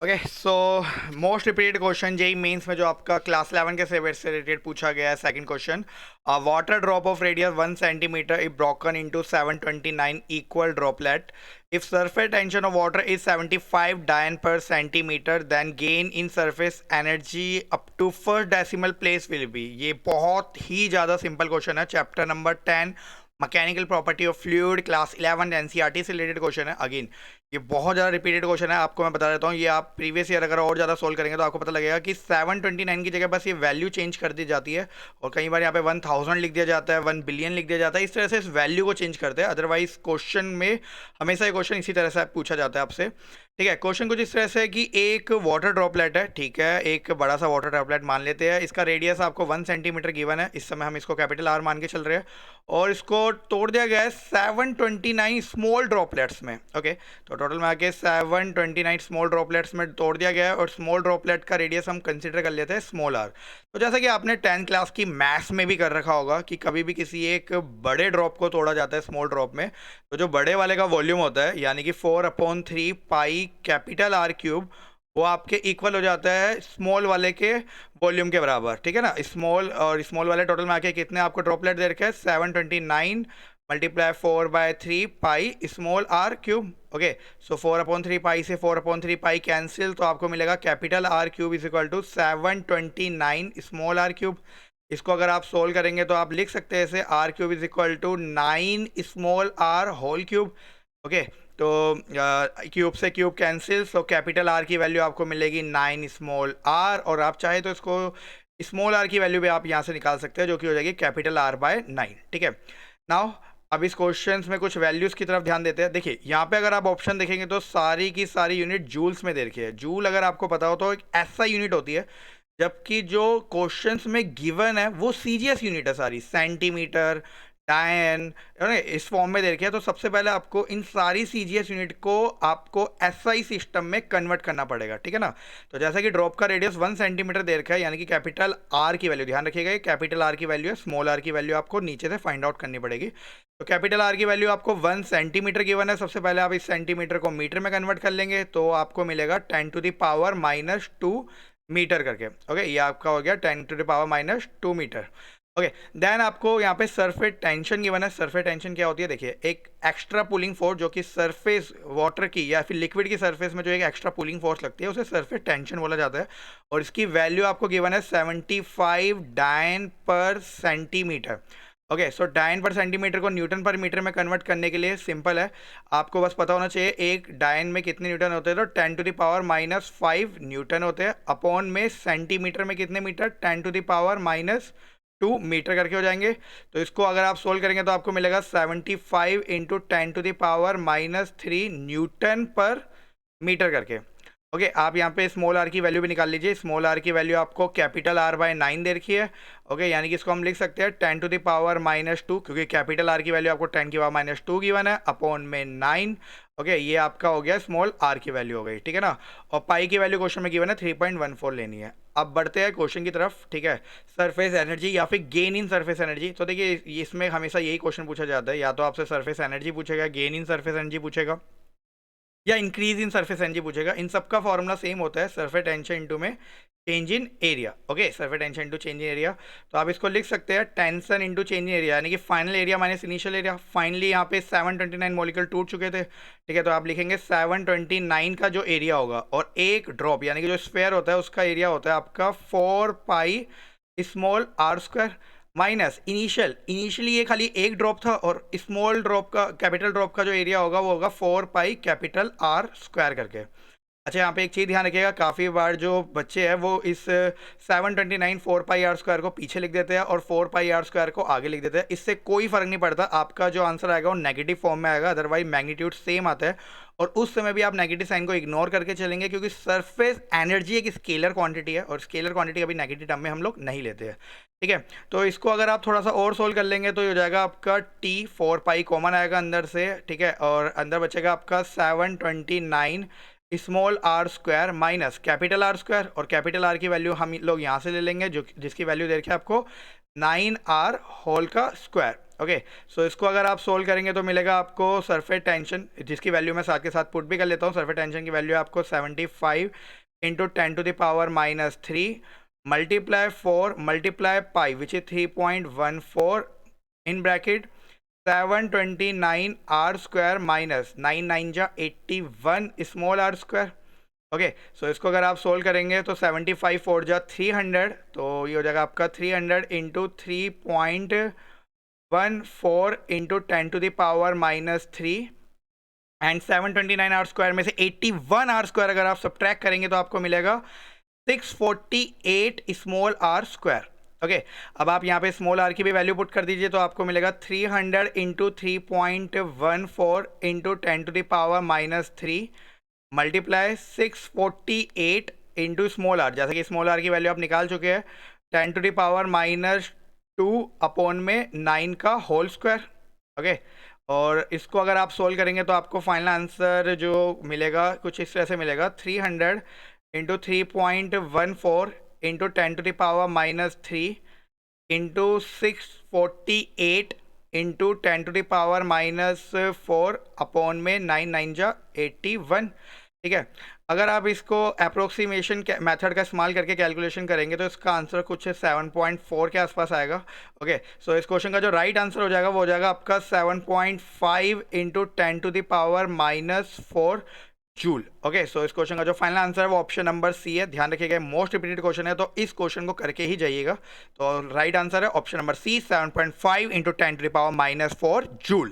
Okay so most repeated question JEE Mains में जो आपका क्लास 11 के सिलेबस से रिलेटेड पूछा गया है। Second question, water drop of radius 1 centimetre if broken into 729 equal droplet. If surface tension of water is 75 dyne per centimetre then gain in surface energy up to first decimal place will be. ये बहुत ही ज़्यादा simple question है, chapter number 10 mechanical property of fluid, class 11 NCERT से related question है। Again ये बहुत ज़्यादा रिपीटेड क्वेश्चन है, आपको मैं बता देता हूँ। ये आप प्रीवियस ईयर अगर और ज़्यादा सोल्व करेंगे तो आपको पता लगेगा कि 729 की जगह बस ये वैल्यू चेंज कर दी जाती है और कई बार यहाँ पे 1000 लिख दिया जाता है, 1 बिलियन लिख दिया जाता है। इस तरह से इस वैल्यू को चेंज करते हैं। अदरवाइज क्वेश्चन में हमेशा ये क्वेश्चन इसी तरह से पूछा जाता है आपसे। ठीक है, क्वेश्चन कुछ इस तरह से है कि एक वाटर ड्रॉपलेट है, ठीक है, एक बड़ा सा वाटर ड्रॉपलेट मान लेते हैं। इसका रेडियस आपको 1 सेंटीमीटर गिवन है, इस समय हम इसको कैपिटल आर मान के चल रहे हैं और इसको तोड़ दिया गया है 729 स्मॉल ड्रॉपलेट्स में। ओके, तो टोटल में आके 729 स्मॉल ड्रॉपलेट्स में तोड़ दिया गया है और स्मॉल ड्रॉपलेट का रेडियस हम कंसिडर कर लेते हैं स्मॉल आर। तो जैसा कि आपने 10 क्लास की मैथ्स में भी कर रखा होगा कि कभी भी किसी एक बड़े ड्रॉप को तोड़ा जाता है स्मॉल ड्रॉप में, तो जो बड़े वाले का वॉल्यूम होता है यानी कि 4/3 पाई कैपिटल आर क्यूब, वो आपके इक्वल हो जाता है स्मॉल वाले के वॉल्यूम के बराबर। ठीक है ना, स्मॉल और स्मॉल वाले टोटल में आके कितने आपको ड्रॉपलेट दे रखे हैं, 729 multiply 4/3 pi small r cube. Okay, so 4/3 pi से 4/3 पाई कैंसिल, तो आपको मिलेगा capital r cube is equal to 729 small r cube. इसको अगर आप सोल्व करेंगे तो आप लिख सकते हैं ऐसे, R cube is equal to 9 small R whole cube. Okay, तो क्यूब से cube cancel, so capital R की वैल्यू आपको मिलेगी 9 स्मॉल आर, और आप चाहे तो इसको स्मॉल आर की वैल्यू भी आप यहाँ से निकाल सकते हैं जो कि हो जाएगी कैपिटल आर बाय 9। ठीक है, नाउ अब इस क्वेश्चन में कुछ वैल्यूज़ की तरफ ध्यान देते हैं। देखिए यहाँ पे अगर आप ऑप्शन देखेंगे तो सारी की सारी यूनिट जूल्स में दे रखी है। जूल अगर आपको पता हो तो एक ऐसा यूनिट होती है, जबकि जो क्वेश्चंस में गिवन है वो सीजीएस यूनिट है सारी, सेंटीमीटर, डायन, इस फॉर्म में दे रखी है। तो सबसे पहले आपको इन सारी सीजीएस यूनिट को आपको एसआई सिस्टम में कन्वर्ट करना पड़ेगा। ठीक है ना, तो जैसा कि ड्रॉप का रेडियस 1 सेंटीमीटर दे रखा है, यानी कि कैपिटल आर की वैल्यू ध्यान रखिएगा, कैपिटल आर की वैल्यू है, स्मॉल आर की वैल्यू आपको नीचे से फाइंड आउट करनी पड़ेगी। तो कैपिटल आर की वैल्यू आपको 1 सेंटीमीटर गिवन है। सबसे पहले आप इस सेंटीमीटर को मीटर में कन्वर्ट कर लेंगे तो आपको मिलेगा 10⁻⁻2 मीटर करके। ओके, ये आपका हो गया 10⁻⁻2 मीटर। ओके, देन आपको यहाँ पे सरफेस टेंशन गिवन है। सरफेस टेंशन क्या होती है, देखिए, एक एक्स्ट्रा पुलिंग फोर्स जो कि सरफेस वाटर की या फिर लिक्विड की सरफेस में जो एक एक्स्ट्रा पुलिंग फोर्स लगती है उसे सरफेस टेंशन बोला जाता है, और इसकी वैल्यू आपको गिवन है 75 डायन पर सेंटीमीटर। ओके, सो डायन पर सेंटीमीटर को न्यूटन पर मीटर में कन्वर्ट करने के लिए सिंपल है, आपको बस पता होना चाहिए एक डायन में कितने न्यूटन होते हैं, तो 10⁻⁻5 न्यूटन होते हैं, अपॉन में सेंटीमीटर में कितने मीटर, 10⁻2 मीटर करके हो जाएंगे। तो इसको अगर आप सोल्व करेंगे तो आपको मिलेगा 75 इंटू 10⁻⁻3 न्यूटन पर मीटर करके। ओके, आप यहाँ पे स्मॉल आर की वैल्यू भी निकाल लीजिए। स्मॉल आर की वैल्यू आपको कैपिटल आर बाय 9 दे रखी है। ओके, यानी कि इसको हम लिख सकते हैं 10⁻⁻2, क्योंकि कैपिटल आर की वैल्यू आपको 10⁻⁻2 गिवन है, अपॉन में 9। ओके, ये आपका हो गया स्मॉल आर की वैल्यू हो गई। ठीक है ना, और पाई की वैल्यू क्वेश्चन में गिवन है 3.14 लेनी है। अब बढ़ते हैं क्वेश्चन की तरफ। ठीक है, सरफेस एनर्जी या फिर गेन इन सरफेस एनर्जी। तो देखिए इसमें हमेशा यही क्वेश्चन पूछा जाता है, या तो आपसे सरफेस एनर्जी पूछेगा, गेन इन सरफेस एनर्जी पूछेगा, या इंक्रीज इन सरफेस एनर्जी पूछेगा। इन सबका फॉर्मूला सेम होता है, सरफेस टेंशन इनटू में change in area. Okay, surface tension into change in area, तो आप इसको लिख सकते हैं tension into change in area, यानी कि final area minus initial area. Finally यहाँ पे 729 मॉलिक्यूल टूट चुके थे। ठीक है, तो आप लिखेंगे 729 का जो एरिया होगा, और एक ड्रॉप यानी कि जो स्फेयर होता है उसका एरिया होता है आपका 4 pi small R square, minus initially ये खाली एक ड्रॉप था, और स्मॉल ड्रॉप का, कैपिटल ड्रॉप का जो एरिया होगा वो होगा 4 पाई कैपिटल आर स्क्वायर करके। अच्छा, यहाँ पे एक चीज़ ध्यान रखिएगा, काफ़ी बार जो बच्चे हैं वो इस 729 4 पाई आर स्क्वायर को पीछे लिख देते हैं और 4 पाई आर स्क्वायर को आगे लिख देते हैं। इससे कोई फ़र्क नहीं पड़ता, आपका जो आंसर आएगा वो नेगेटिव फॉर्म में आएगा, अदरवाइज मैग्नीट्यूड सेम आता है, और उस समय भी आप नेगेटिव साइन को इग्नोर करके चलेंगे, क्योंकि सरफेस एनर्जी एक स्केलर क्वांटिटी है, और स्केलर क्वांटिटी कभी नेगेटिव टर्म में हम लोग नहीं लेते हैं। ठीक है, तो इसको अगर आप थोड़ा सा और सोल्व कर लेंगे तो ये हो जाएगा आपका टी 4 पाई कॉमन आएगा अंदर से। ठीक है, और अंदर बचेगा आपका 729 small R square minus capital R square, और कैपिटल आर की वैल्यू हम लोग यहाँ से ले लेंगे, जो जिसकी वैल्यू दे रखी है आपको 9r होल का स्क्वायर। ओके, सो इसको अगर आप सोल्व करेंगे तो मिलेगा आपको सरफेस टेंशन, जिसकी वैल्यू मैं साथ के साथ पुट भी कर लेता हूँ। सरफेस टेंशन की वैल्यू आपको 75 into 10⁻³ multiply 4 multiply pi which is 3.14 in bracket 729r² minus 9 9 जा 81 स्मॉल r स्क्वायर। ओके, सो इसको अगर आप सोल्व करेंगे तो 75 4 जा 300, तो ये हो जाएगा आपका 300 इंटू 3.14 इंटू 10⁻³ एंड 729r² में से 81r² अगर आप सब्ट्रैक्ट करेंगे तो आपको मिलेगा 648 स्मॉल r स्क्वायर। ओके, अब आप यहाँ पे स्मॉल r की भी वैल्यू पुट कर दीजिए तो आपको मिलेगा 300 into 3.14 into 10⁻³ multiply 648 into small r, जैसे कि स्मॉल r की वैल्यू आप निकाल चुके हैं 10⁻² अपॉन में 9 का होल स्क्वायर। ओके, और इसको अगर आप सोल्व करेंगे तो आपको फाइनल आंसर जो मिलेगा कुछ इस तरह से मिलेगा 300 into 3.14 into 10⁻³ into 648 into 10⁻⁴ upon में 9 9 जा 81। ठीक है, अगर आप इसको अप्रोक्सीमेशन मेथड का इस्तेमाल करके कैलकुलेशन करेंगे तो इसका आंसर कुछ 7.4 के आसपास आएगा। ओके, सो इस क्वेश्चन का जो राइट आंसर हो जाएगा वो हो जाएगा आपका 7.5 इंटू 10⁻⁴ जूल। ओके, सो इस क्वेश्चन का जो फाइनल आंसर है वो ऑप्शन नंबर सी है। ध्यान रखिएगा मोस्ट रिपीटेड क्वेश्चन है तो इस क्वेश्चन को करके ही जाइएगा। तो राइट आंसर है option number C 7.5 into 10⁻⁴ joule.